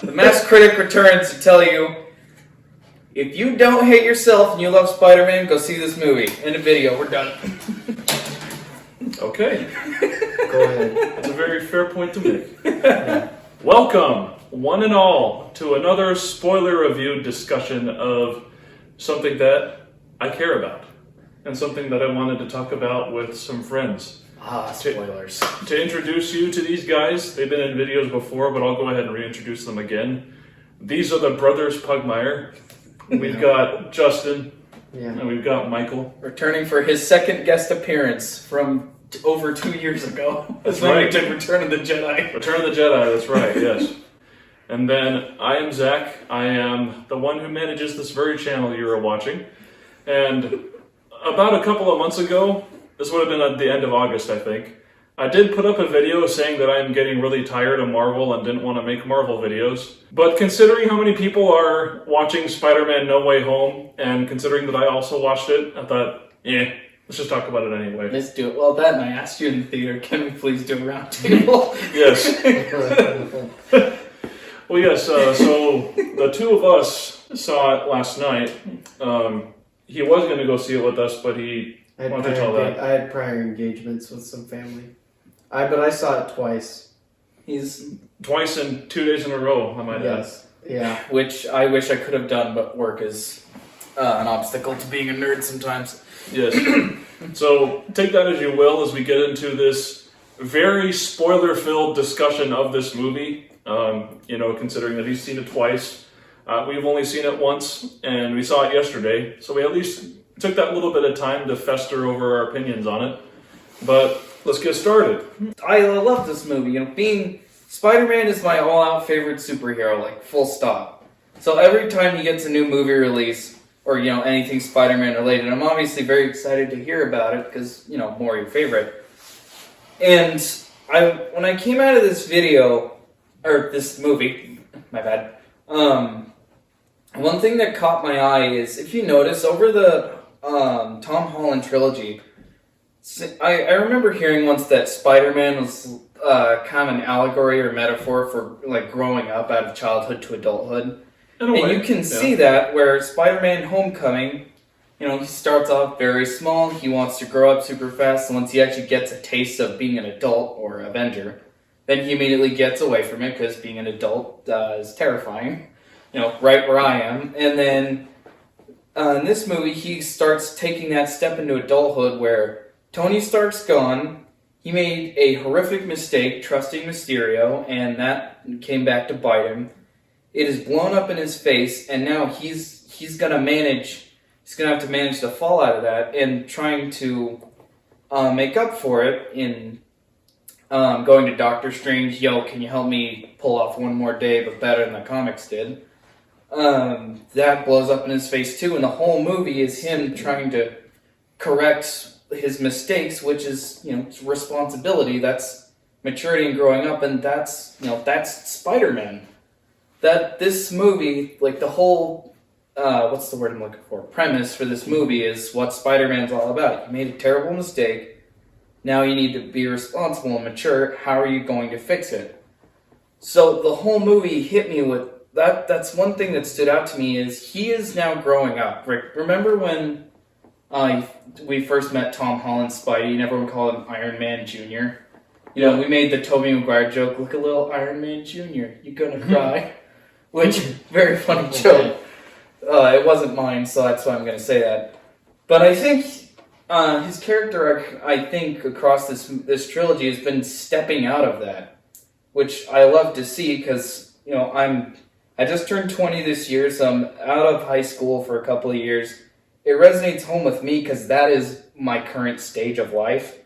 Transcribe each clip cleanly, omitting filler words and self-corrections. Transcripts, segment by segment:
The Masked Critic returns to tell you, if you don't hate yourself and you love Spider-Man, go see this movie. End of video. We're done. Okay. Go ahead. That's a very fair point to make. Yeah. Welcome, one and all, to another spoiler review discussion of something that I care about and something that I wanted to talk about with some friends. Spoilers. To introduce you to these guys, they've been in videos before, but I'll go ahead and reintroduce them again. These are the brothers Pugmire. We've got Justin, and we've got Michael. Returning for his second guest appearance from over 2 years ago. That's right. We did Return of the Jedi. Return of the Jedi, that's right, yes. And then I am Zach. I am the one who manages this very channel you are watching. And about a couple of months ago, this would have been at the end of August, I think, I did put up a video saying that I'm getting really tired of Marvel and didn't want to make Marvel videos. But considering how many people are watching Spider-Man No Way Home, and considering that I also watched it, I thought, let's just talk about it anyway. Let's do it. Well, that and I asked you in the theater, can we please do a round table? Yes. Well, yes, so the two of us saw it last night. He was going to go see it with us, but he wanted to tell that. I had prior engagements with some family. But I saw it twice. He's Twice in 2 days in a row, I might add. Yes. Yeah. which I wish I could have done, but work is an obstacle to being a nerd sometimes. Yes. So take that as you will as we get into this very spoiler-filled discussion of this movie. Considering that he's seen it twice. We've only seen it once, and we saw it yesterday. So we at least took that little bit of time to fester over our opinions on it. But let's get started. I love this movie. Being Spider-Man is my all-out favorite superhero, like full stop. So every time he gets a new movie release, or anything Spider-Man related, I'm obviously very excited to hear about it because more your favorite. And when I came out of this video, or this movie, my bad. One thing that caught my eye is if you notice over the Tom Holland trilogy. I remember hearing once that Spider-Man was kind of an allegory or metaphor for like growing up out of childhood to adulthood. And you can see that where Spider-Man Homecoming, he starts off very small, he wants to grow up super fast, and once he actually gets a taste of being an adult or Avenger, then he immediately gets away from it because being an adult is terrifying, right where I am. And then in this movie, he starts taking that step into adulthood where Tony Stark's gone. He made a horrific mistake trusting Mysterio, and that came back to bite him. It is blown up in his face, and now he's gonna have to manage the fallout of that, and trying to make up for it in going to Doctor Strange. Yo, can you help me pull off one more day, but better than the comics did? That blows up in his face too, and the whole movie is him trying to correct his mistakes, which is, responsibility. That's maturity and growing up, and that's Spider-Man. That this movie, like the whole, what's the word I'm looking for? Premise for this movie is what Spider-Man's all about. You made a terrible mistake. Now you need to be responsible and mature. How are you going to fix it? So the whole movie hit me with that. That's one thing that stood out to me is he is now growing up. Remember when we first met Tom Holland's Spidey, and everyone called him Iron Man Jr.? We made the Tobey Maguire joke, look a little Iron Man Jr., you gonna cry? Which, very funny joke. It wasn't mine, so that's why I'm gonna say that. But I think his character arc, across this trilogy has been stepping out of that, which I love to see because, I just turned 20 this year, so I'm out of high school for a couple of years. It resonates home with me because that is my current stage of life.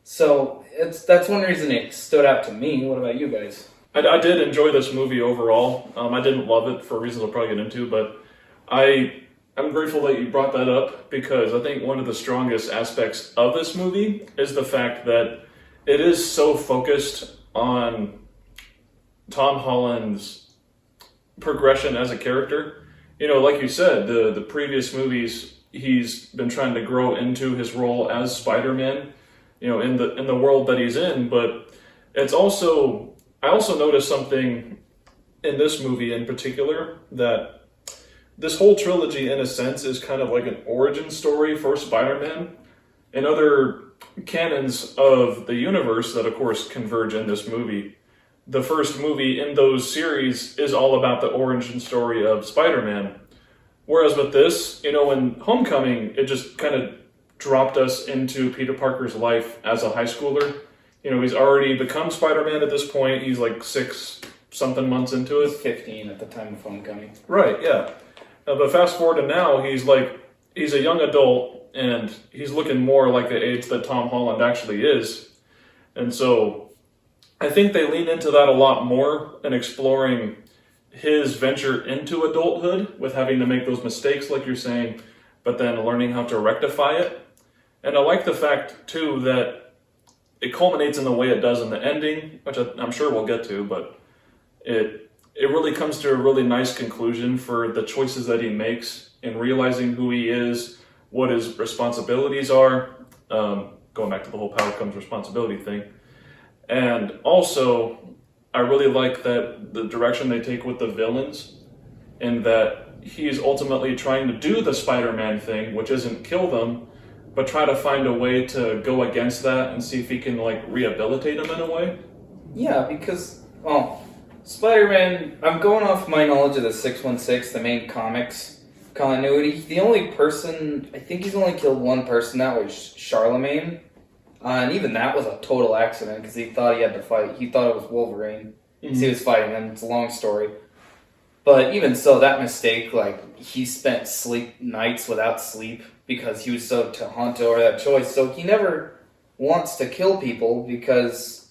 So that's one reason it stood out to me. What about you guys? I did enjoy this movie overall. I didn't love it for reasons I'll probably get into, but I'm grateful that you brought that up because I think one of the strongest aspects of this movie is the fact that it is so focused on Tom Holland's progression as a character. Like you said, the previous movies, he's been trying to grow into his role as Spider-Man, in the world that he's in. But it's also, I also noticed something in this movie in particular that this whole trilogy, in a sense, is kind of like an origin story for Spider-Man and other canons of the universe that, of course, converge in this movie. The first movie in those series is all about the origin story of Spider-Man. Whereas with this, in Homecoming, it just kind of dropped us into Peter Parker's life as a high schooler. He's already become Spider-Man at this point. He's like 6-something months into it. He's 15 at the time of Homecoming. Right, yeah. But fast forward to now, he's a young adult, and he's looking more like the age that Tom Holland actually is. And so I think they lean into that a lot more in exploring his venture into adulthood with having to make those mistakes, like you're saying, but then learning how to rectify it. And I like the fact, too, that it culminates in the way it does in the ending, which I'm sure we'll get to, but it really comes to a really nice conclusion for the choices that he makes in realizing who he is, what his responsibilities are, going back to the whole power comes responsibility thing. And also, I really like that the direction they take with the villains, in that he's ultimately trying to do the Spider-Man thing, which isn't kill them, but try to find a way to go against that and see if he can rehabilitate them in a way. Yeah, because Spider-Man, I'm going off my knowledge of the 616, the main comics continuity. The only person, I think he's only killed one person, that was Charlemagne. And even that was a total accident because he thought he had to fight. He thought it was Wolverine because he was fighting him. It's a long story. But even so, that mistake, he spent nights without sleep because he was so haunted over that choice. So he never wants to kill people because,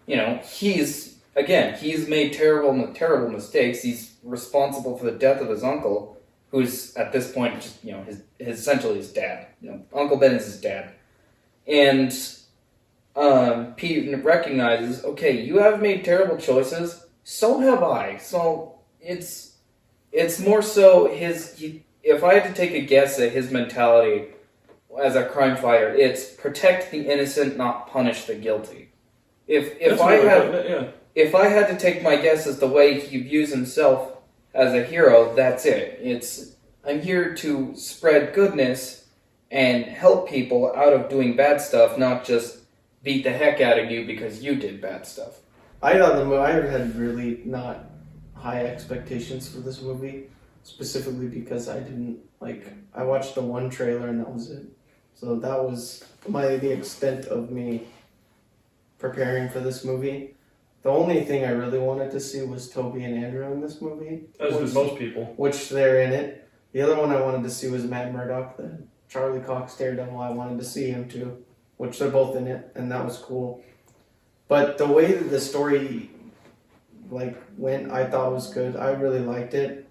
he's made terrible mistakes. He's responsible for the death of his uncle, who's at this point just, essentially his dad. Uncle Ben is his dad. And Pete recognizes, okay, you have made terrible choices, so have I. So it's more so if I had to take a guess at his mentality as a crime fighter, it's protect the innocent, not punish the guilty. If I had to take my guess as the way he views himself as a hero, that's it. I'm here to spread goodness and help people out of doing bad stuff, not just beat the heck out of you because you did bad stuff. I thought I had really not high expectations for this movie, specifically because I watched the one trailer and that was it. So that was the extent of me preparing for this movie. The only thing I really wanted to see was Toby and Andrew in this movie. As did most people. Which they're in it. The other one I wanted to see was Matt Murdock, the Charlie Cox Daredevil. I wanted to see him too, which they're both in it, and that was cool. But the way that the story went, I thought was good. I really liked it.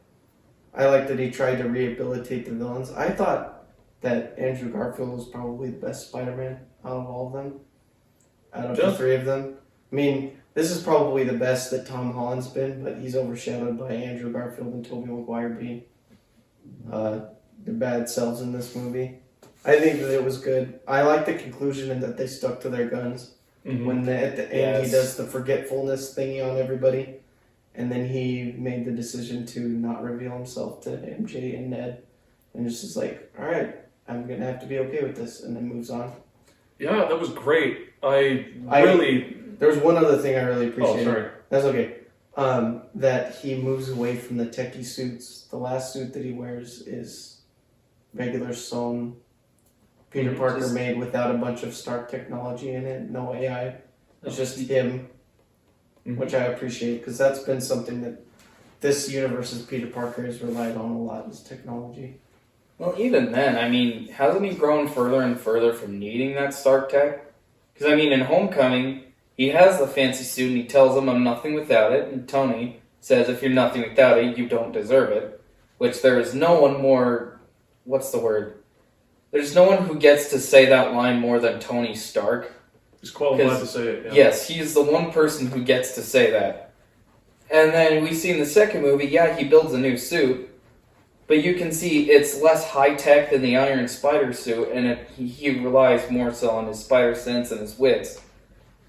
I liked that he tried to rehabilitate the villains. I thought that Andrew Garfield was probably the best Spider-Man out of all of them, out of the three of them. I mean, this is probably the best that Tom Holland's been, but he's overshadowed by Andrew Garfield and Tobey Maguire being the bad selves in this movie. I think that it was good. I like the conclusion and that they stuck to their guns. When at the end he does the forgetfulness thingy on everybody, and then he made the decision to not reveal himself to MJ and Ned, and just is like, all right, I'm gonna have to be okay with this, and then moves on. Yeah, that was great. There was one other thing I really appreciated. Oh, sorry. That's okay. That he moves away from the techie suits. The last suit that he wears is regular sewn Peter Parker made without a bunch of Stark technology in it, no AI. It's just him, which I appreciate because that's been something that this universe's Peter Parker has relied on a lot, is technology. Well, even then, I mean, hasn't he grown further and further from needing that Stark tech? Because, I mean, in Homecoming, he has the fancy suit and he tells him, I'm nothing without it. And Tony says, if you're nothing without it, you don't deserve it. Which there is no one more, what's the word? There's no one who gets to say that line more than Tony Stark. He's qualified to say it, yeah. Yes, he's the one person who gets to say that. And then we see in the second movie, he builds a new suit. But you can see it's less high-tech than the Iron Spider suit, and he relies more so on his spider sense and his wits.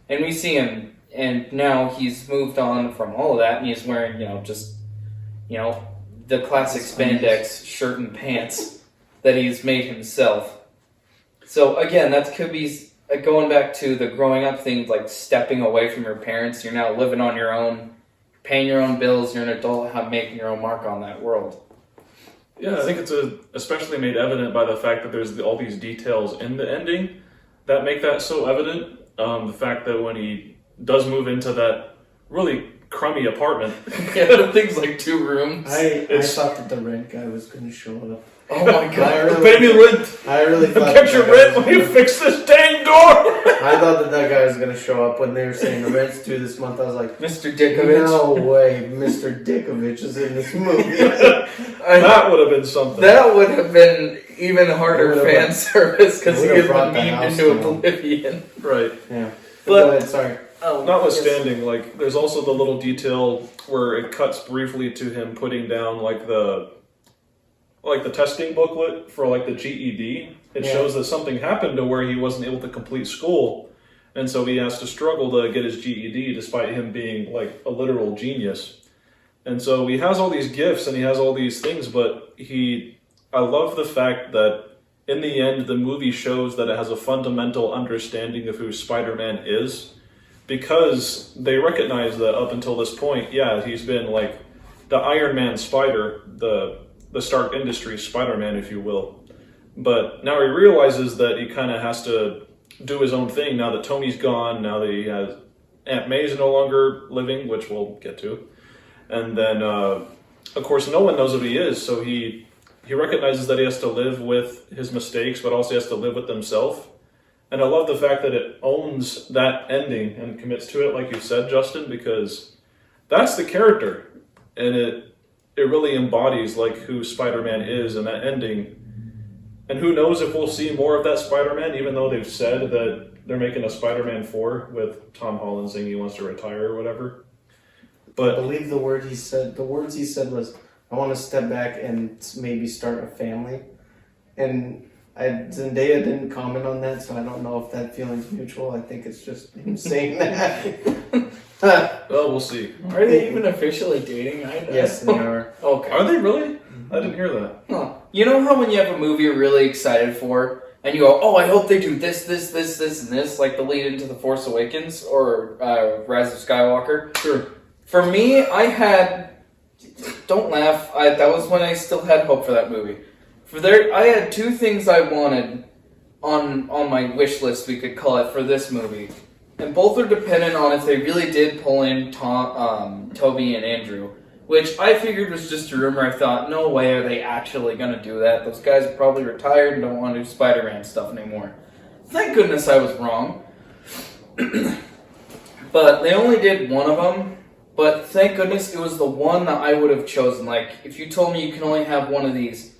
And we see him and now he's moved on from all of that, and he's wearing, just, the classic spandex shirt and pants that he's made himself. So again, that could be going back to the growing up thing, like stepping away from your parents. You're now living on your own, paying your own bills. You're an adult, making your own mark on that world. Yeah, I think it's especially made evident by the fact that there's all these details in the ending that make that so evident. The fact that when he does move into that really crummy apartment. Yeah, things like 2 rooms. I thought that the rent guy was going to show up. Oh my god. Baby rent! I really thought Get your rent when you fix this dang door! I thought that guy was going to show up when they were saying the rent's due this month. I was like, Mr. Dickovich? No way, Mr. Dickovich is in this movie. That would have been something. That would have been even harder fan service because he would've had brought been the memed house into down. oblivion. Right. Yeah. But- Go ahead, sorry. Oh, Notwithstanding, like, there's also the little detail where it cuts briefly to him putting down, like the testing booklet for, like, the GED. It shows that something happened to where he wasn't able to complete school, and so he has to struggle to get his GED despite him being, like, a literal genius. And so he has all these gifts and he has all these things, but I love the fact that in the end, the movie shows that it has a fundamental understanding of who Spider-Man is, because they recognize that up until this point, yeah, he's been like the Iron Man Spider, the Stark Industries Spider-Man, if you will. But now he realizes that he kind of has to do his own thing now that Tony's gone, now that he has Aunt May's no longer living, which we'll get to. And then, of course, no one knows who he is, so he recognizes that he has to live with his mistakes, but also he has to live with himself. And I love the fact that it owns that ending and commits to it, like you said, Justin, because that's the character. And it really embodies like who Spider-Man is in that ending. And who knows if we'll see more of that Spider-Man, even though they've said that they're making a Spider-Man 4 with Tom Holland saying he wants to retire or whatever. But I believe the words he said was, I want to step back and maybe start a family. And Zendaya didn't comment on that, so I don't know if that feeling's mutual. I think it's just him saying that. well, we'll see. Are they even officially dating? Yes, they are. Okay. Are they really? I didn't hear that. Huh. You know how when you have a movie you're really excited for, and you go, oh, I hope they do this, and this, like the lead into The Force Awakens or Rise of Skywalker? Sure. For me, I had... Don't laugh. That was when I still had hope for that movie. I had 2 things I wanted on my wish list, we could call it, for this movie. And both are dependent on if they really did pull in Toby and Andrew, which I figured was just a rumor. I thought, no way are they actually going to do that. Those guys are probably retired and don't want to do Spider-Man stuff anymore. Thank goodness I was wrong. But they only did one of them. But thank goodness it was the one that I would have chosen. Like, if you told me you can only have one of these,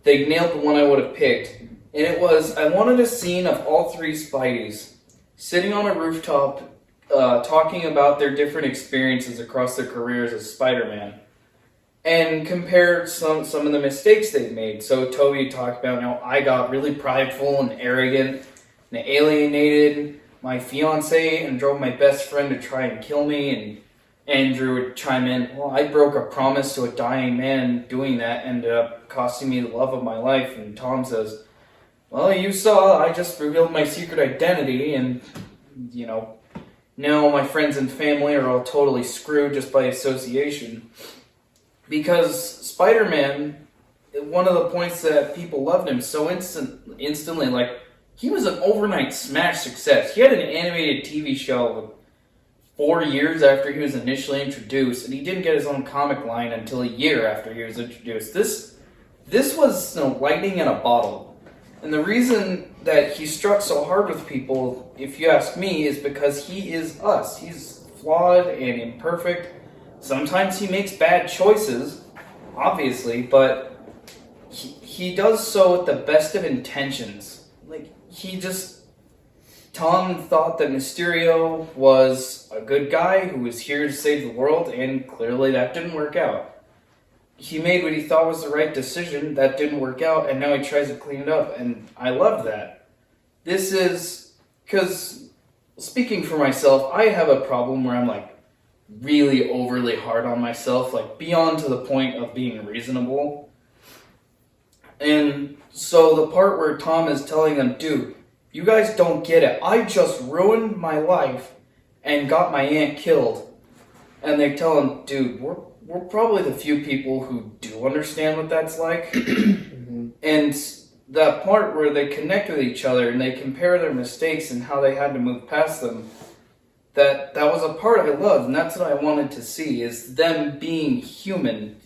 they nailed the one I would have picked. And it was, I wanted a scene of all 3 Spideys sitting on a rooftop talking about their different experiences across their careers as Spider-Man. And compare some of the mistakes they've made. So Toby talked about how I got really prideful and arrogant and alienated my fiancé and drove my best friend to try and kill me. And Andrew would chime in, well, I broke a promise to a dying man. Doing that ended up costing me the love of my life. And Tom says, well, you saw, I just revealed my secret identity, and, now my friends and family are all totally screwed just by association. Because Spider-Man, one of the points that people loved him so instantly, like, he was an overnight smash success. He had an animated TV show 4 years after he was initially introduced, and he didn't get his own comic line until a year after he was introduced. This was lightning in a bottle. And the reason that he struck so hard with people, if you ask me, is because he is us. He's flawed and imperfect. Sometimes he makes bad choices, obviously, but he does so with the best of intentions. Like, Tom thought that Mysterio was a good guy who was here to save the world, and clearly that didn't work out. He made what he thought was the right decision, that didn't work out, and now he tries to clean it up, and I love that. This is, because speaking for myself, I have a problem where I'm like really overly hard on myself, like beyond to the point of being reasonable. And so the part where Tom is telling them, dude, you guys don't get it. I just ruined my life and got my aunt killed. And they tell him, dude, we're probably the few people who do understand what that's like. And that part where they connect with each other and they compare their mistakes and how they had to move past them, that was a part I loved, and that's what I wanted to see, is them being human,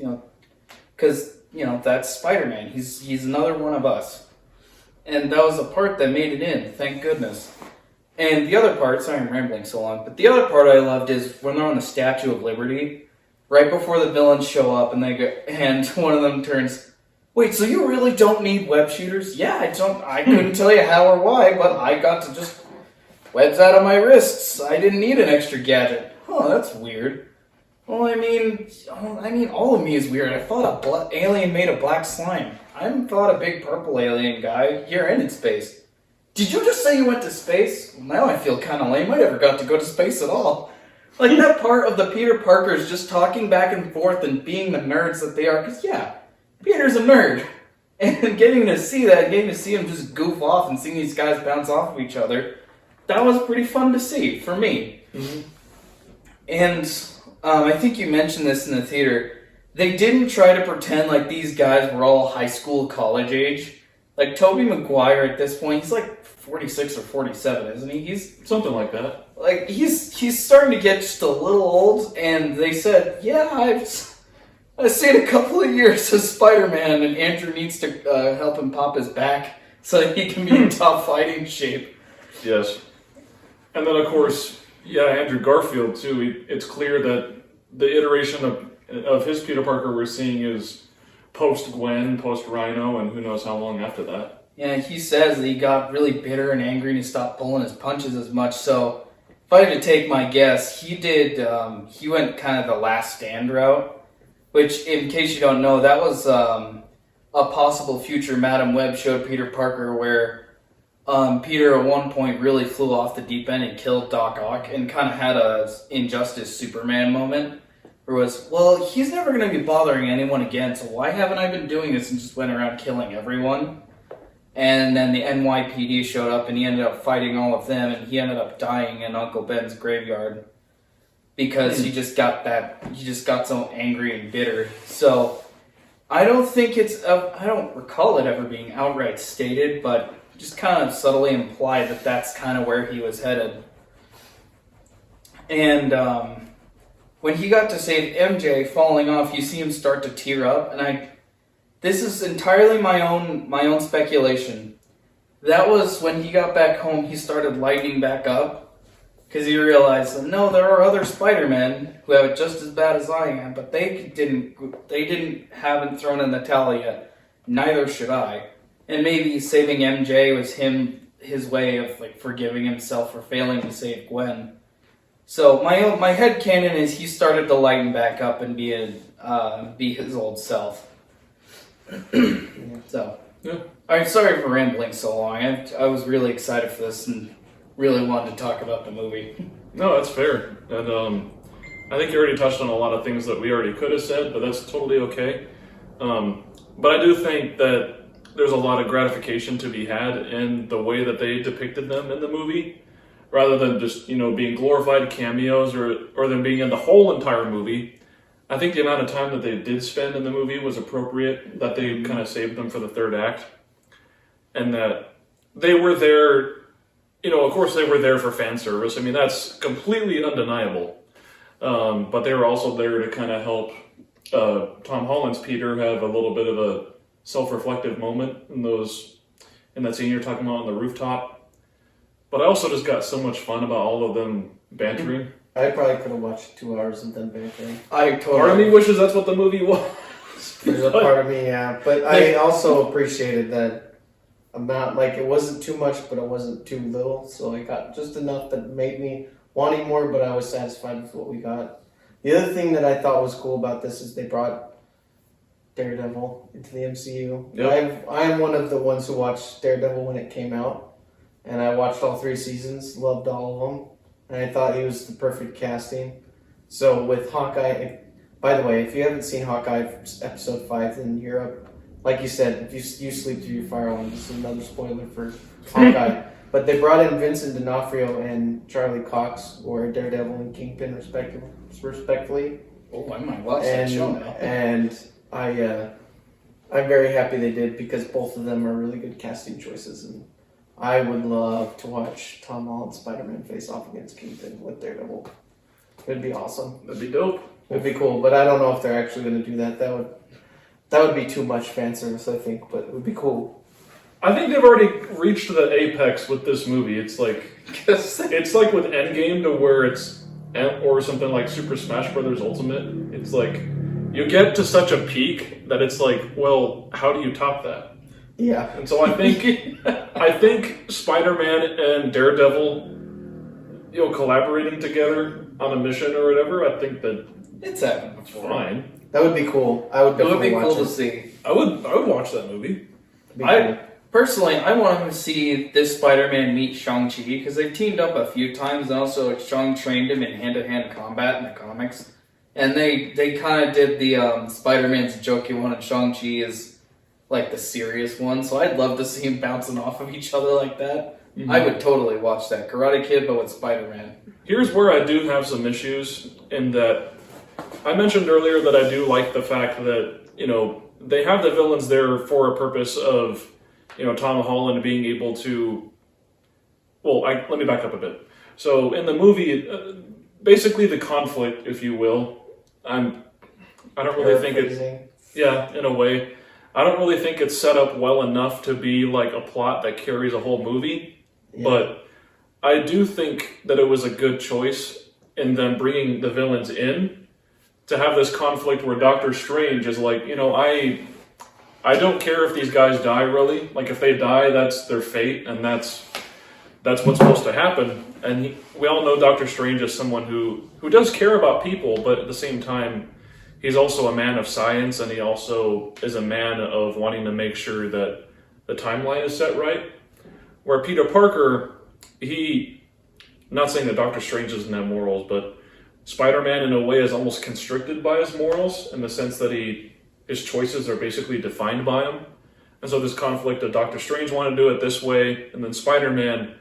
because, that's Spider-Man. He's another one of us. And that was the part that made it in, thank goodness. And the other part, sorry I'm rambling so long, but the other part I loved is when they're on the Statue of Liberty, right before the villains show up, and one of them turns, wait, so you really don't need web shooters? Yeah, I couldn't tell you how or why, but I got to just webs out of my wrists. I didn't need an extra gadget. Oh, that's weird. Well, I mean, all of me is weird. I thought a alien made a black slime. I haven't thought a big purple alien guy here and in space. Did you just say you went to space? Well, now I feel kind of lame. I never got to go to space at all. Like that part of the Peter Parkers just talking back and forth and being the nerds that they are. Because, yeah, Peter's a nerd. And getting to see that, getting to see him just goof off and seeing these guys bounce off of each other, that was pretty fun to see, for me. Mm-hmm. And I think you mentioned this in the theater. They didn't try to pretend like these guys were all high school, college age. Like, Tobey Maguire at this point, he's like 46 or 47, isn't he? He's something like that. Like, he's starting to get just a little old, and they said, yeah, I've seen a couple of years of Spider-Man, and Andrew needs to help him pop his back so that he can be in top fighting shape. Yes. And then, of course, Andrew Garfield, too. It's clear that the iteration of his Peter Parker we're seeing is post-Gwen, post-Rhino, and who knows how long after that. Yeah, he says that he got really bitter and angry and he stopped pulling his punches as much. So, if I had to take my guess, he went kind of the Last Stand route, which, in case you don't know, that was a possible future Madam Web showed Peter Parker where Peter at one point really flew off the deep end and killed Doc Ock and kind of had a Injustice Superman moment. Where it was, well, he's never going to be bothering anyone again, so why haven't I been doing this and just went around killing everyone? And then the NYPD showed up and he ended up fighting all of them and he ended up dying in Uncle Ben's graveyard because he just got so angry and bitter. So I don't think I don't recall it ever being outright stated, but just kind of subtly implied that that's kind of where he was headed. And when he got to save MJ falling off, you see him start to tear up, and this is entirely my own speculation. That was when he got back home, he started lighting back up, because he realized that no, there are other Spider-Men who have it just as bad as I am, but they haven't thrown in the towel yet. Neither should I. And maybe saving MJ was his way of like forgiving himself for failing to save Gwen. So my headcanon is he started to lighten back up and be his old self. So, yeah. I'm sorry for rambling so long. I was really excited for this and really wanted to talk about the movie. No, that's fair. And I think you already touched on a lot of things that we already could have said, but that's totally okay. But I do think that there's a lot of gratification to be had in the way that they depicted them in the movie. Rather than just, being glorified cameos or them being in the whole entire movie. I think the amount of time that they did spend in the movie was appropriate, that they kind of saved them for the third act. And that they were there, of course they were there for fan service. I mean, that's completely undeniable. But they were also there to kind of help Tom Holland's Peter have a little bit of a self-reflective moment in that scene you're talking about on the rooftop. But I also just got so much fun about all of them bantering. I probably could have watched 2 hours of them bantering. Part of me wishes that's what the movie was. There's a part of me, yeah. But I also appreciated that amount. Like, it wasn't too much, but it wasn't too little. So I got just enough that made me wanting more, but I was satisfied with what we got. The other thing that I thought was cool about this is they brought Daredevil into the MCU. Yep. I am one of the ones who watched Daredevil when it came out. and I watched all 3 seasons, loved all of them, and I thought he was the perfect casting. So with Hawkeye, by the way, if you haven't seen Hawkeye episode 5 in Europe, like you said, if you sleep through your fire alarm, this is another spoiler for Hawkeye. But they brought in Vincent D'Onofrio and Charlie Cox, who are Daredevil and Kingpin respectively. Oh, I might watch that show now. And I'm very happy they did, because both of them are really good casting choices, and I would love to watch Tom Holland's Spider-Man face off against Kingpin with Daredevil. It'd be awesome. That'd be dope. It'd be cool, but I don't know if they're actually going to do that. That would be too much fan service, I think, but it would be cool. I think they've already reached the apex with this movie. It's like with Endgame, to where it's, or something like Super Smash Bros. Ultimate. It's like you get to such a peak that it's like, well, how do you top that? Yeah. And so I think Spider-Man and Daredevil, collaborating together on a mission or whatever, I think that it's happened before. Fine. That would be cool. I would definitely watch it. It would be cool to see. I would watch that movie. Personally, I want to see this Spider-Man meet Shang-Chi, because they've teamed up a few times, and also Shang trained him in hand-to-hand combat in the comics. And they kind of did the Spider-Man's jokey one, and Shang-Chi is like the serious one, so I'd love to see him bouncing off of each other like that. Mm-hmm. I would totally watch that. Karate Kid, but with Spider-Man. Here's where I do have some issues, in that I mentioned earlier that I do like the fact that, they have the villains there for a purpose of, Tom Holland being able to... Well, let me back up a bit. So, in the movie, basically the conflict, if you will, I don't really think it's... Yeah, in a way. I don't really think it's set up well enough to be like a plot that carries a whole movie. Yeah. But I do think that it was a good choice in them bringing the villains in to have this conflict where Doctor Strange is like, I don't care if these guys die, really. Like, if they die, that's their fate, and that's what's supposed to happen. And we all know Doctor Strange is someone who does care about people, but at the same time, he's also a man of science, and he also is a man of wanting to make sure that the timeline is set right. Where Peter Parker, not saying that Doctor Strange doesn't have morals, but Spider-Man in a way is almost constricted by his morals, in the sense that his choices are basically defined by him. And so this conflict of Doctor Strange wanting to do it this way, and then Spider-Man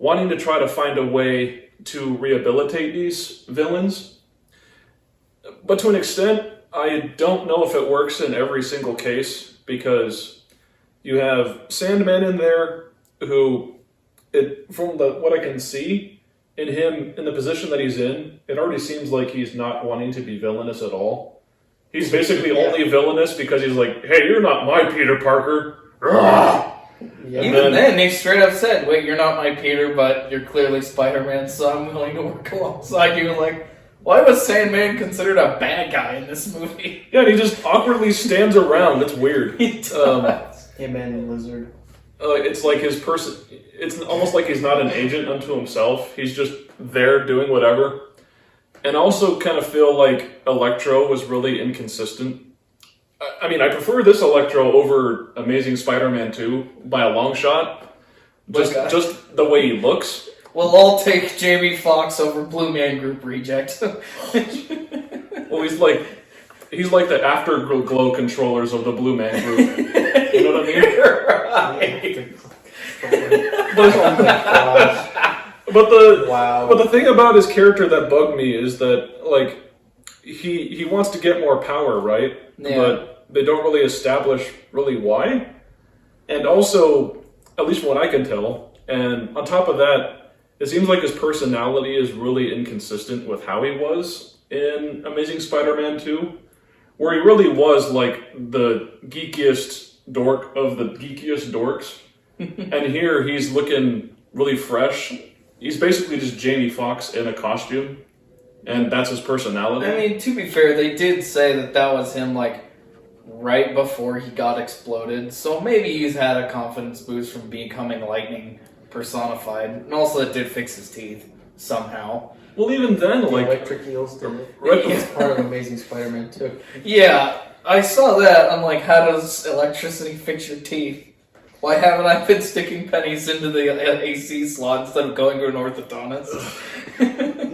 wanting to try to find a way to rehabilitate these villains. But to an extent, I don't know if it works in every single case, because you have Sandman in there, who, from what I can see, in the position that he's in, it already seems like he's not wanting to be villainous at all. He's basically only villainous because he's like, hey, you're not my Peter Parker. Yeah. Even then, they straight up said, wait, you're not my Peter, but you're clearly Spider-Man, so I'm willing to work alongside you. Like, why was Sandman considered a bad guy in this movie? Yeah, and he just awkwardly stands around. It's weird. He does. Him and Lizard. It's like his person. It's almost like he's not an agent unto himself. He's just there doing whatever. And I also kind of feel like Electro was really inconsistent. I mean, I prefer this Electro over Amazing Spider-Man 2 by a long shot. Just the way he looks. We'll all take Jamie Foxx over Blue Man Group reject. Well, he's like the afterglow controllers of the Blue Man Group. You know what I mean? But the thing about his character that bugged me is that, like, he wants to get more power, right? Yeah. But they don't really establish really why. And also, at least from what I can tell, and on top of that, it seems like his personality is really inconsistent with how he was in Amazing Spider-Man 2, where he really was like the geekiest dork of the geekiest dorks. And here he's looking really fresh. He's basically just Jamie Foxx in a costume, and that's his personality. I mean, to be fair, they did say that was him, like, right before he got exploded, so maybe he's had a confidence boost from becoming Lightning personified, and also it did fix his teeth somehow. Well, even then, the like electric eels did it. Right, It's part of Amazing Spider-Man 2. Yeah, I saw that. I'm like, how does electricity fix your teeth? Why haven't I been sticking pennies into the AC slot instead of going to an orthodontist?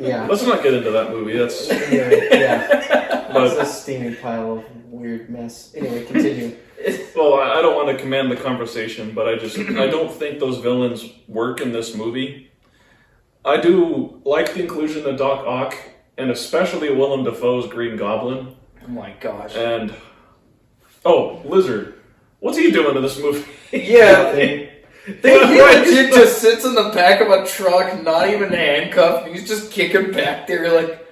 Yeah. Let's not get into that movie. That's Yeah. But- It's a steaming pile of weird mess. Anyway, continue. well, I don't want to command the conversation, but I don't think those villains work in this movie. I do like the inclusion of Doc Ock, and especially Willem Dafoe's Green Goblin. Oh my gosh. And Lizard. What's he doing in this movie? Yeah. Nothing. Kid just sits in the back of a truck, not even handcuffed. He's just kicking back there like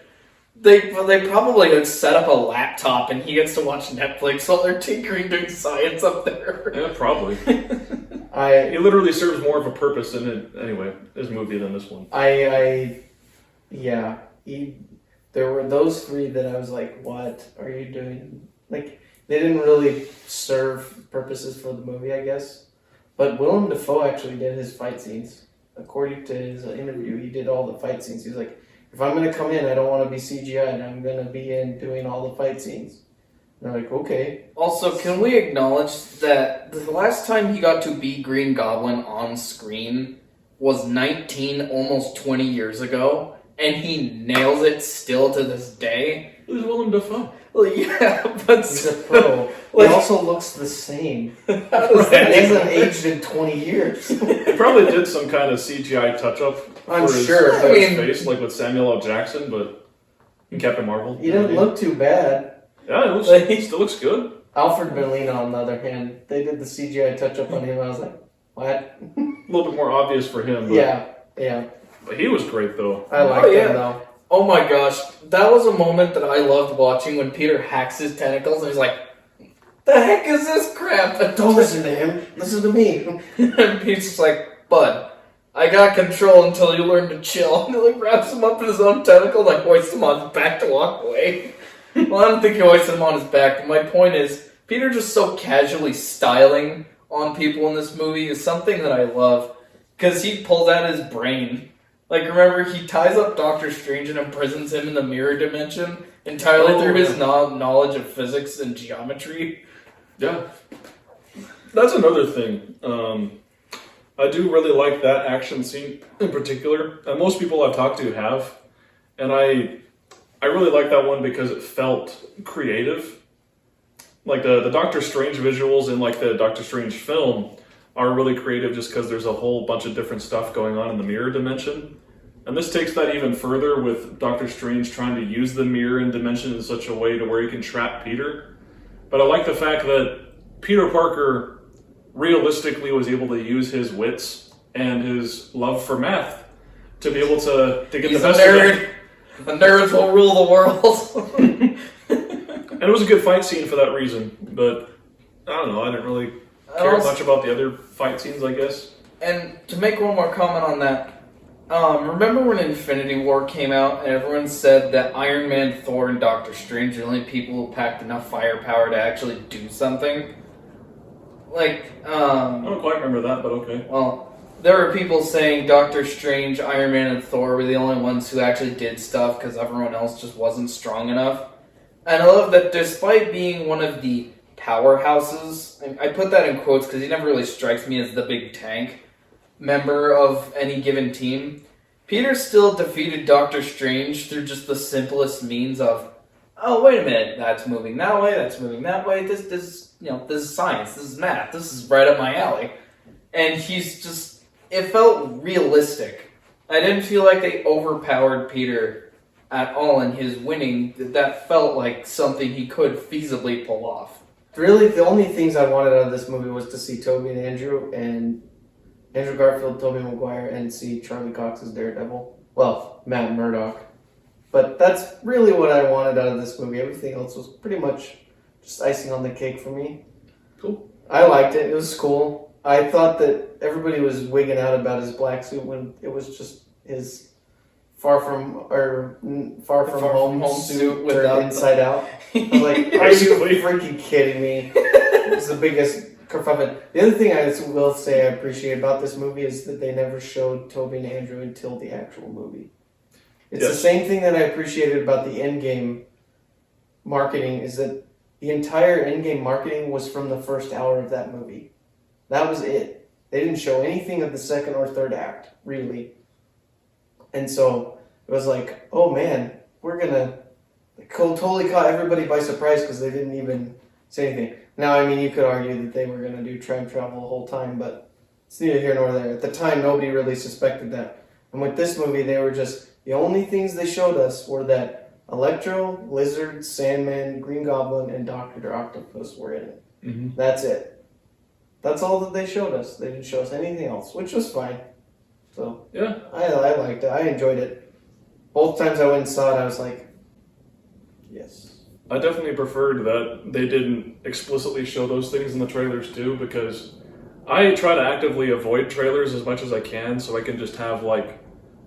they probably like set up a laptop and he gets to watch Netflix while they're tinkering doing science up there. Yeah, probably. I He literally serves more of a purpose in it anyway, his movie than this one. Yeah. There were those three that I was like, what are you doing? Like, they didn't really serve purposes for the movie, I guess. But Willem Dafoe actually did his fight scenes. According to his interview, he did all the fight scenes. He was like, if I'm going to come in, I don't want to be CGI, and I'm going to be in doing all the fight scenes. And I'm like, okay. Also, can we acknowledge that the last time he got to be Green Goblin on screen was 19, almost 20 years ago, and he nails it still to this day? Who's Willem Dafoe? Well, yeah, but He's a pro. He also looks the same. how does He that hasn't aged in 20 years. He probably did some kind of CGI touch-up I'm for his, sure, for but- his face, like with Samuel L. Jackson, but in Captain Marvel. He doesn't look too bad. Yeah, he still looks good. Alfred Molina, on the other hand, they did the CGI touch-up on him. I was like, what? A little bit more obvious for him. But, Yeah. But he was great, though. I liked yeah. him, though. Oh my gosh, that was a moment that I loved watching when Peter hacks his tentacles and he's like, the heck is this crap? Don't listen to him. Listen to me. And Pete's just like, bud, I got control until you learn to chill. And he like wraps him up in his own tentacle and like hoists him on his back to walk away. Well, I don't think he hoisted him on his back, but my point is, Peter just so casually styling on people in this movie is something that I love. Because he pulls out his brain. Like, remember, he ties up Doctor Strange and imprisons him in the mirror dimension entirely through his knowledge of physics and geometry. Yeah. That's another thing. I do really like that action scene in particular. And most people I've talked to have. And I really like that one because it felt creative. Like, the Doctor Strange visuals in, like, the Doctor Strange film are really creative just because there's a whole bunch of different stuff going on in the mirror dimension. And this takes that even further with Doctor Strange trying to use the mirror in dimension in such a way to where he can trap Peter. But I like the fact that Peter Parker realistically was able to use his wits and his love for math to be able to get He's the best a of nerd. it. The nerds will rule the world. And it was a good fight scene for that reason. But I don't know, I didn't really care much about the other fight scenes, I guess. And to make one more comment on that, remember when Infinity War came out and everyone said that Iron Man, Thor, and Doctor Strange are the only people who packed enough firepower to actually do something? Like, I don't quite remember that, but okay. well, there were people saying Doctor Strange, Iron Man, and Thor were the only ones who actually did stuff because everyone else just wasn't strong enough. And I love that despite being one of the powerhouses, and I put that in quotes because he never really strikes me as the big tank member of any given team, Peter still defeated Doctor Strange through just the simplest means of, oh, wait a minute, that's moving that way, that's moving that way, this is science, this is math, this is right up my alley. And he's just, it felt realistic. I didn't feel like they overpowered Peter at all in his winning. That felt like something he could feasibly pull off. Really, the only things I wanted out of this movie was to see Tobey and Andrew Garfield, Tobey Maguire, and see Charlie Cox as Daredevil. Well, Matt Murdock. But that's really what I wanted out of this movie. Everything else was pretty much just icing on the cake for me. Cool. I liked it. It was cool. I thought that everybody was wigging out about his black suit when it was just his far from home suit with without inside out. I was like, are you freaking kidding me? It's the biggest kerfuffle. The other thing I will say I appreciate about this movie is that they never showed Tobey and Andrew until the actual movie. It's the same thing that I appreciated about the Endgame marketing, is that the entire Endgame marketing was from the first hour of that movie. That was it. They didn't show anything of the second or third act, really. And so it was like, oh man, we're gonna totally caught everybody by surprise because they didn't even say anything. Now, I mean, you could argue that they were gonna do time travel the whole time, but it's neither here nor there. At the time, nobody really suspected that. And with this movie, they were just, the only things they showed us were that Electro, Lizard, Sandman, Green Goblin, and Dr. Octopus were in it. Mm-hmm. That's it. That's all that they showed us. They didn't show us anything else, which was fine. So, Yeah. I liked it. I enjoyed it. Both times I went and saw it, I was like, yes. I definitely preferred that they didn't explicitly show those things in the trailers too, because I try to actively avoid trailers as much as I can so I can just have like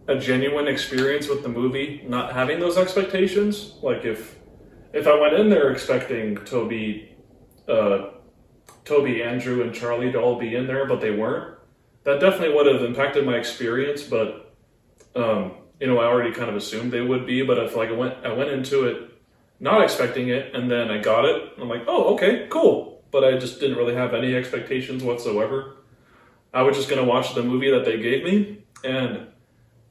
a genuine experience with the movie, not having those expectations. Like if I went in there expecting Toby, Andrew, and Charlie to all be in there, but they weren't, that definitely would have impacted my experience. But I already kind of assumed they would be. But if like I went into it not expecting it, and then I got it, I'm like, oh, okay, cool. But I just didn't really have any expectations whatsoever. I was just going to watch the movie that they gave me, and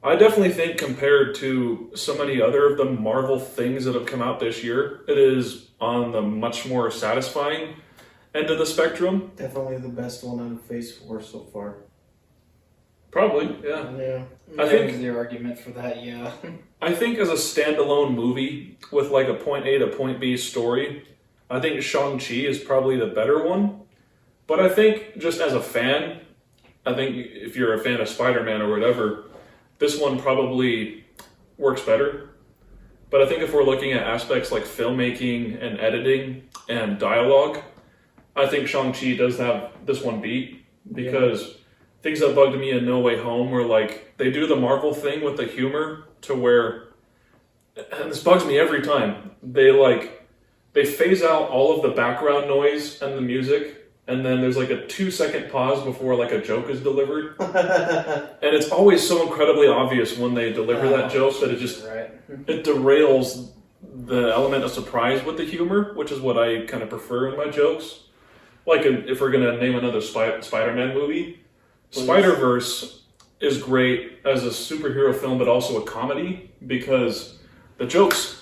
I definitely think compared to so many other of the Marvel things that have come out this year, it is on the much more satisfying end of the spectrum. Definitely the best one out of Phase 4 so far. Probably, yeah. Yeah. I think the argument for that, yeah. I think as a standalone movie with like a point A to point B story, I think Shang-Chi is probably the better one. But I think just as a fan, I think if you're a fan of Spider-Man or whatever, this one probably works better. But I think if we're looking at aspects like filmmaking and editing and dialogue, I think Shang-Chi does have this one beat, because things that bugged me in No Way Home were like, they do the Marvel thing with the humor to where, and this bugs me every time, they phase out all of the background noise and the music, and then there's like a 2-second pause before like a joke is delivered. And it's always so incredibly obvious when they deliver that joke that it just, it derails the element of surprise with the humor, which is what I kind of prefer in my jokes. Like if we're going to name another Spider-Man movie, Spider-Verse is great as a superhero film, but also a comedy, because the jokes,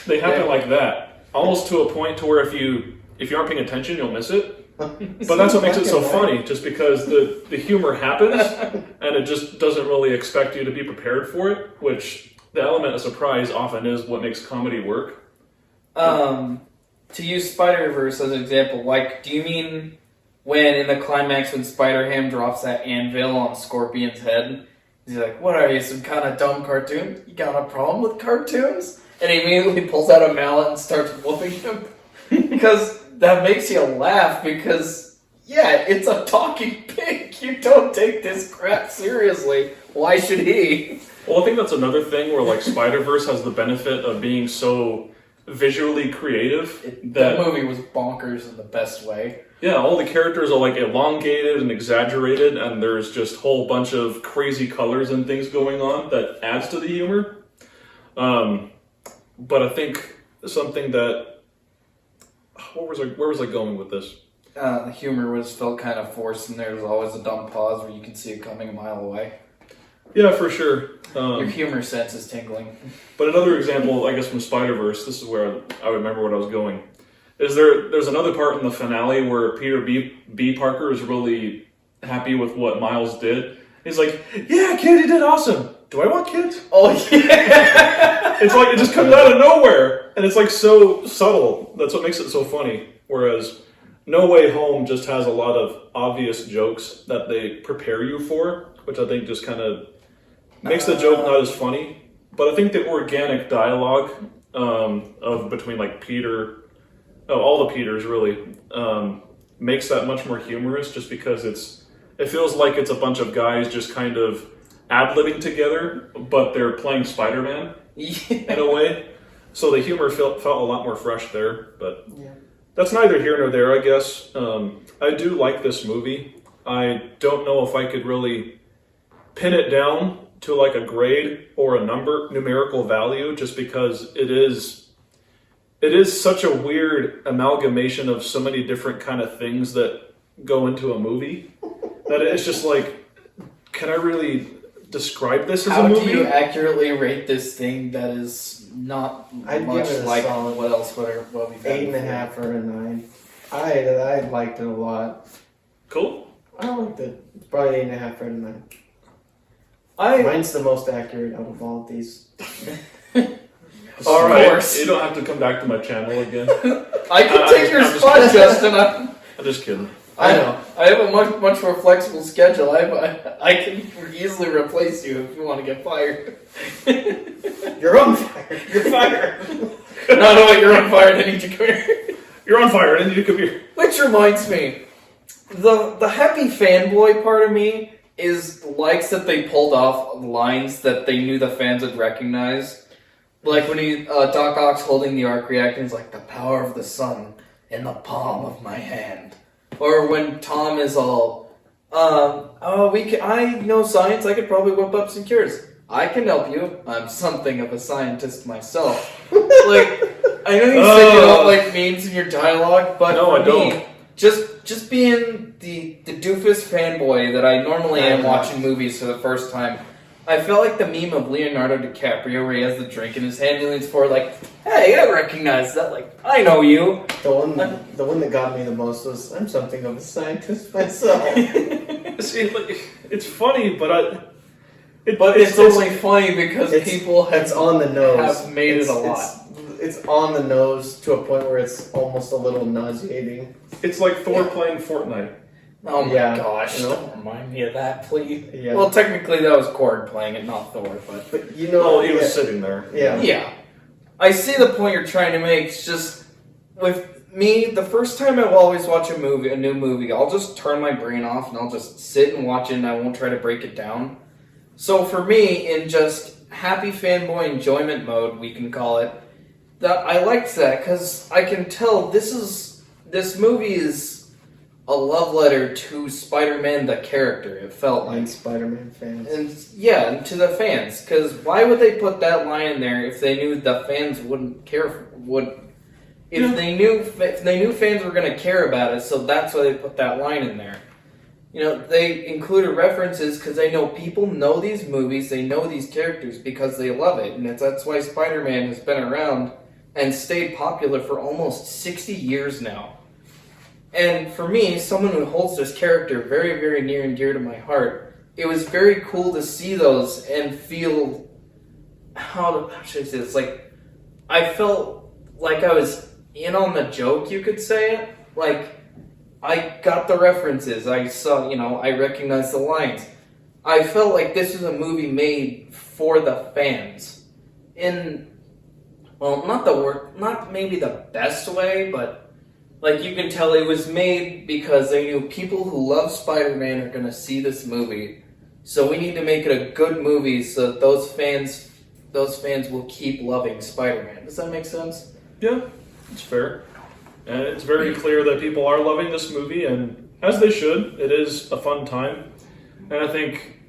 they happen like that, almost to a point to where if you aren't paying attention, you'll miss it. But that's what makes it so funny, just because the humor happens, and it just doesn't really expect you to be prepared for it, which the element of surprise often is what makes comedy work. To use Spider-Verse as an example, like, do you mean when in the climax when Spider-Ham drops that anvil on Scorpion's head, he's like, what are you, some kind of dumb cartoon? You got a problem with cartoons? And he immediately pulls out a mallet and starts whooping him. Because that makes you laugh, because, yeah, it's a talking pig. You don't take this crap seriously. Why should he? Well, I think that's another thing where, like, Spider-Verse has the benefit of being so visually creative. That movie was bonkers in the best way. Yeah, all the characters are like elongated and exaggerated, and there's just a whole bunch of crazy colors and things going on that adds to the humor. But I think something that, where was I going with this? The humor felt kind of forced, and there was always a dumb pause where you can see it coming a mile away. Yeah, for sure. Your humor sense is tingling. But another example, I guess, from Spider-Verse, this is where I remember what I was going, is there's another part in the finale where Peter B. Parker is really happy with what Miles did. He's like, yeah, kid, you did awesome. Do I want kids? Oh, yeah. It's like, it just comes out of nowhere. And it's like so subtle. That's what makes it so funny. Whereas No Way Home just has a lot of obvious jokes that they prepare you for, which I think just kind of makes the joke not as funny. But I think the organic dialogue of between like all the Peters really, makes that much more humorous, just because it feels like it's a bunch of guys just kind of ad-libbing together, but they're playing Spider-Man in a way. So the humor felt a lot more fresh there, but that's neither here nor there, I guess. I do like this movie. I don't know if I could really pin it down to like a grade or a numerical value, just because it is such a weird amalgamation of so many different kind of things that go into a movie. That it's just like, can I really describe this as How a movie? do you accurately rate this thing that is not I'd much give it a like solid what we've had 8.5 or a 9. I liked it a lot. Cool. I liked it. It's probably 8.5 or a 9. I Mine's the most accurate out of all of these. All right, course. you don't have to come back to my channel again. I can take your I'm just spot, kidding. Justin. I'm just kidding. I know. I have a much more flexible schedule. I can easily replace you if you want to get fired. You're on fire. You're fired. No, you're on fire. I need you to come here. You're on fire. I need you to come here. Which reminds me, the happy fanboy part of me likes that they pulled off lines that they knew the fans would recognize. Like when Doc Ock's holding the arc reactor, he's like, the power of the sun in the palm of my hand. Or when Tom is all, I know science, I could probably whip up some cures. I can help you. I'm something of a scientist myself. Like, I know you said you don't like memes in your dialogue, but No, for I don't. me, just being the doofus fanboy that I normally am watching movies for the first time, I felt like the meme of Leonardo DiCaprio where he has the drink in his hand and he leans forward like, hey, I recognize that. Like, I know you. The one that got me the most was, I'm something of a scientist myself. See, like, it's funny, but it's only funny because people It's on the nose. have made it a lot. It's on the nose to a point where it's almost a little nauseating. it's like Thor playing Fortnite. Oh my Yeah, gosh, you know? don't remind me of that, please. Yeah. Well, technically that was Korg playing it, not Thor, but... But you know, Oh, he was sitting there. Yeah. Yeah. I see the point you're trying to make. It's just, with me, the first time I'll always watch a new movie, I'll just turn my brain off and I'll just sit and watch it and I won't try to break it down. So for me, in just happy fanboy enjoyment mode, we can call it, I liked that because I can tell this movie is a love letter to Spider-Man the character. It felt like And Spider-Man fans. and to the fans, because why would they put that line in there if they knew the fans wouldn't care? They knew fans were going to care about it, so that's why they put that line in there. You know, they included references because they know people know these movies, they know these characters because they love it, and that's why Spider-Man has been around and stayed popular for almost 60 years now. And for me, someone who holds this character very, very near and dear to my heart, it was very cool to see those and feel, how should I say this? Like, I felt like I was in on the joke, you could say. Like, I got the references. I saw, I recognized the lines. I felt like this was a movie made for the fans. Not maybe the best way, but like you can tell it was made because they knew people who love Spider-Man are going to see this movie. So we need to make it a good movie so that those fans will keep loving Spider-Man. Does that make sense? Yeah, it's fair. And it's very clear that people are loving this movie, and as they should. It is a fun time. And I think,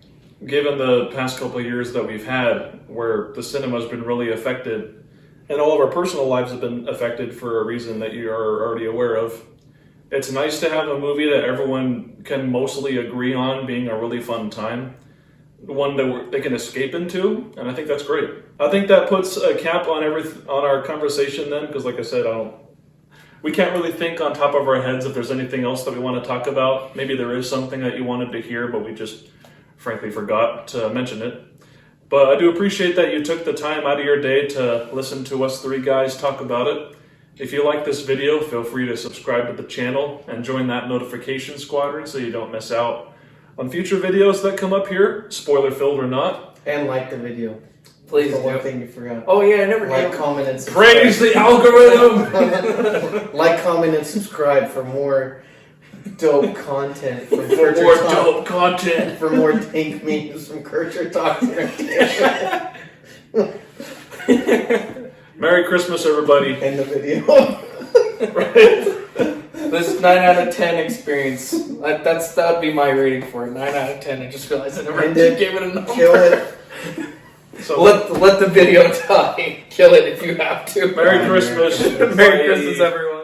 given the past couple of years that we've had, where the cinema's been really affected, and all of our personal lives have been affected for a reason that you are already aware of, it's nice to have a movie that everyone can mostly agree on being a really fun time. One that they can escape into, and I think that's great. I think that puts a cap on our conversation then, because like I said, we can't really think on top of our heads if there's anything else that we want to talk about. Maybe there is something that you wanted to hear, but we just frankly forgot to mention it. But I do appreciate that you took the time out of your day to listen to us three guys talk about it. If you like this video, feel free to subscribe to the channel and join that notification squadron so you don't miss out on future videos that come up here, spoiler filled or not. And like the video. Please The do. one thing you forgot. Oh yeah, I never Like, did. comment, and subscribe. Praise the algorithm! Like, comment, and subscribe for more dope content from Culture More Talk. dope content. For more tank memes from Culture Talk. Merry Christmas, everybody. End the video. Right? This 9 out of 10 experience. That would be my rating for it. 9 out of 10. I just realized I never End it. gave it a number. Kill it. So, Let the video die. Kill it if you have to. Merry Christmas. Merry Christmas, everyone.